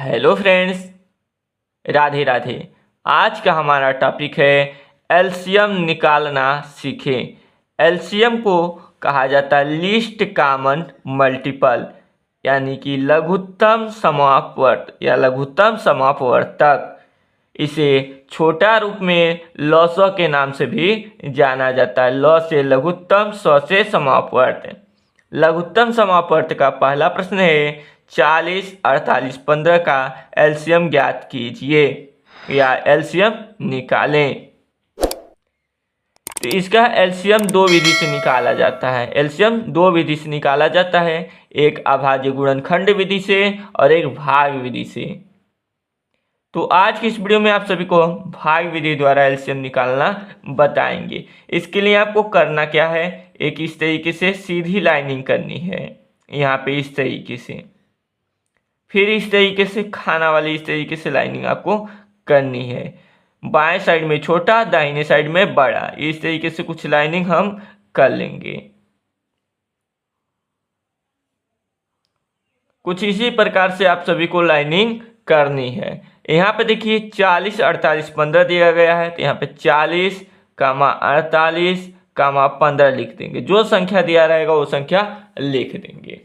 Hello friends, Radhe Radhe. आज का हमारा टॉपिक है एलसीएम निकालना सीखें। एलसीएम को कहा जाता है लीस्ट कॉमन मल्टीपल, यानी कि लघुत्तम समापवर्त या लघुत्तम समापवर्तक। इसे छोटा रूप में लॉसो के नाम से भी जाना जाता है। लॉ से लघुत्तम, सौ से समापवर्त। लघुत्तम समापवर्त का पहला प्रश्न है 40, 48, 15 का एलसीएम ज्ञात कीजिए या एलसीएम निकालें। तो इसका एलसीएम दो विधि से निकाला जाता है। एलसीएम दो विधि से निकाला जाता है, एक अभाज्य गुणनखंड विधि से और एक भाग विधि से। तो आज की इस वीडियो में आप सभी को भाग विधि द्वारा एलसीएम निकालना बताएंगे। इसके लिए आपको करना क्या है, एक इस तरीके से सीधी लाइनिंग करनी है, यहाँ पे इस तरीके से, फिर इस तरीके से खाना वाली इस तरीके से लाइनिंग आपको करनी है। बाएं साइड में छोटा, दाहिने साइड में बड़ा, इस तरीके से कुछ लाइनिंग हम कर लेंगे। कुछ इसी प्रकार से आप सभी को लाइनिंग करनी है। यहाँ पे देखिए 40, 48, 15 दिया गया है, तो यहाँ पे 40, 48, 15 लिख देंगे। जो संख्या दिया रहेगा वो संख्या लिख देंगे।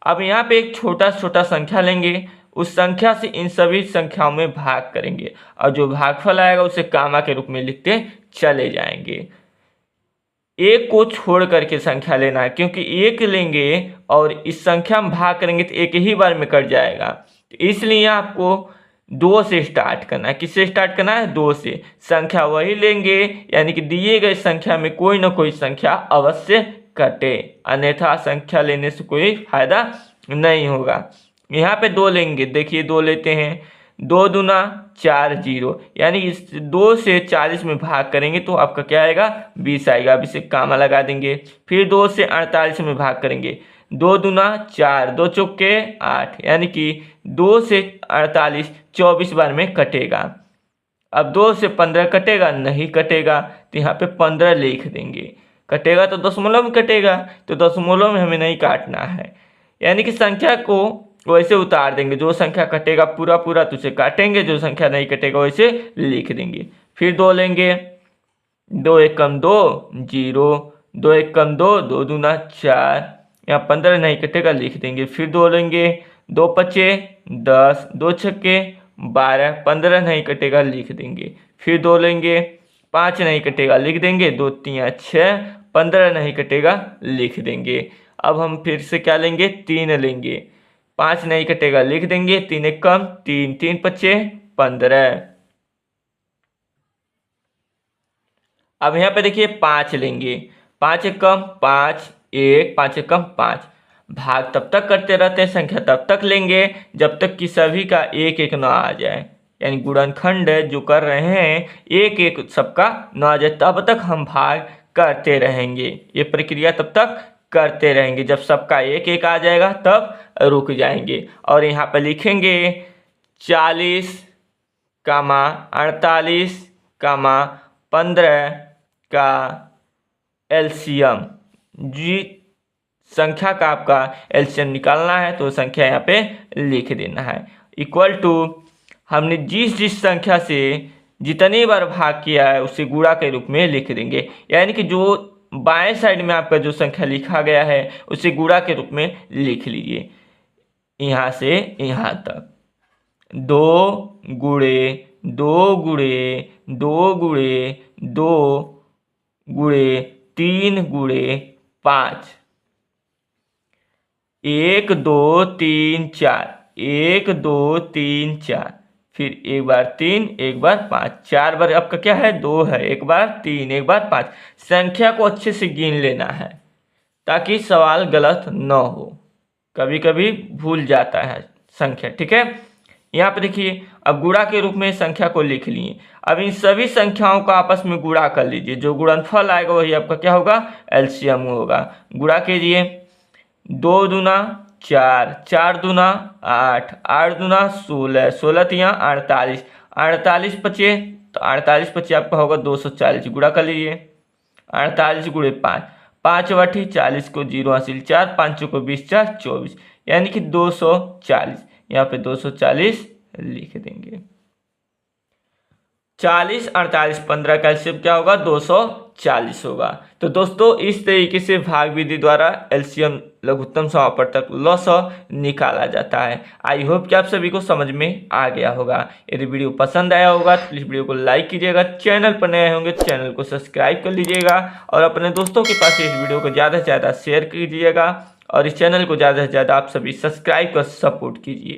अब यहाँ पे एक छोटा छोटा संख्या लेंगे, उस संख्या से इन सभी संख्याओं में भाग करेंगे और जो भागफल आएगा उसे कामा के रूप में लिखते चले जाएंगे। एक को छोड़ करके संख्या लेना है, क्योंकि एक लेंगे और इस संख्या में भाग करेंगे तो एक ही बार में कट जाएगा। तो इसलिए आपको 2 से स्टार्ट करना है। किससे स्टार्ट करना है? 2 से। संख्या वही लेंगे, यानी कि दिए गए संख्या में कोई ना कोई संख्या अवश्य कटे, अन्यथा संख्या लेने से कोई फायदा नहीं होगा। यहाँ पे 2 लेंगे, देखिए 2 लेते हैं। 2 दूना 4 0, यानी इस 2 से 40 में भाग करेंगे तो आपका क्या आएगा? 20 आएगा। अब इसे कामा लगा देंगे। फिर 2 से 48 में भाग करेंगे, 2 दूना 4, 2 चौके 8, यानी कि 2 से 48 24 बार में कटेगा। अब 2 से 15 कटेगा? नहीं कटेगा, तो यहाँ पे 15 लिख देंगे। कटेगा तो दशमलव में कटेगा, तो दशमलव में हमें नहीं काटना है, यानी कि संख्या को वैसे उतार देंगे। जो संख्या कटेगा पूरा पूरा तो उसे काटेंगे, जो संख्या नहीं कटेगा वैसे लिख देंगे। फिर 2 लेंगे, 2 एकम 2 0, 2 एकम 2, 2 दूना 4, यहाँ 15 नहीं कटेगा लिख देंगे। फिर 2 लेंगे, 2 पचे 10, 2 छक्के 12, 15 नहीं कटेगा लिख देंगे। फिर 2 लेंगे, 5 नहीं कटेगा लिख देंगे, 2 तियाँ 6, 15 नहीं कटेगा लिख देंगे। अब हम फिर से क्या लेंगे? 3 लेंगे, 5 नहीं कटेगा लिख देंगे, 3 एकम 3, 3 पचे 15। अब यहाँ पे देखिए 5 लेंगे, 5 एकम 5 1, 5 एकम 5। भाग तब तक करते रहते हैं, संख्या तब तक लेंगे जब तक कि सभी का एक एक ना आ जाए, यानी गुणनखंड जो कर रहे हैं एक एक सबका ना आ जाए, तब तक हम भाग करते रहेंगे। ये प्रक्रिया तब तक करते रहेंगे, जब सबका एक एक आ जाएगा तब रुक जाएंगे। और यहाँ पर लिखेंगे 40, 48, 15 का एलसीएम। जी संख्या का आपका एलसीएम निकालना है तो संख्या यहाँ पे लिख देना है। इक्वल टू हमने जिस संख्या से जितनी बार भाग किया है उसे गुणा के रूप में लिख देंगे, यानी कि जो बाएं साइड में आपका जो संख्या लिखा गया है उसे गुणा के रूप में लिख लीजिए। यहाँ से यहाँ तक 2 गुणे 2 गुणे 2 गुणे 2 गुणे 3 गुणे 5, 1 2 3 4, 1 2 3 4, फिर एक बार 3, एक बार 5, 4 बार आपका क्या है? 2 है, एक बार 3, एक बार 5। संख्या को अच्छे से गिन लेना है ताकि सवाल गलत न हो, कभी कभी भूल जाता है संख्या, ठीक है। यहाँ पे देखिए अब गुणा के रूप में संख्या को लिख लिए। अब इन सभी संख्याओं का आपस में गुणा कर लीजिए, जो गुणनफल आएगा वही आपका क्या होगा? एलसीएम होगा। गुणा कीजिए, 2 दूना 4, 4 दूना 8, 8 दूना 16, 16 तियाँ 48, 48 पचे तो 48 पचे आपका होगा 240। गुणा कर लीजिए, 48 गुणे 5, 5 वाठी 40 को 0 हासिल 4, 5 को 20 4 24, यानी कि 240। यहाँ पे 240 लिख देंगे। 40, 48, 15 का एलसीएम क्या होगा? 240 होगा। तो दोस्तों इस तरीके से भाग विधि द्वारा एलसीएम लघुत्तम समापवर्तक लॉ निकाला जाता है। आई होप कि आप सभी को समझ में आ गया होगा। यदि वीडियो पसंद आया होगा तो प्लीज़ वीडियो को लाइक कीजिएगा, चैनल पर नए होंगे तो चैनल को सब्सक्राइब कर लीजिएगा और अपने दोस्तों के पास इस वीडियो को ज़्यादा से ज़्यादा शेयर कीजिएगा और इस चैनल को ज़्यादा से ज़्यादा आप सभी सब्सक्राइब कर सपोर्ट कीजिए।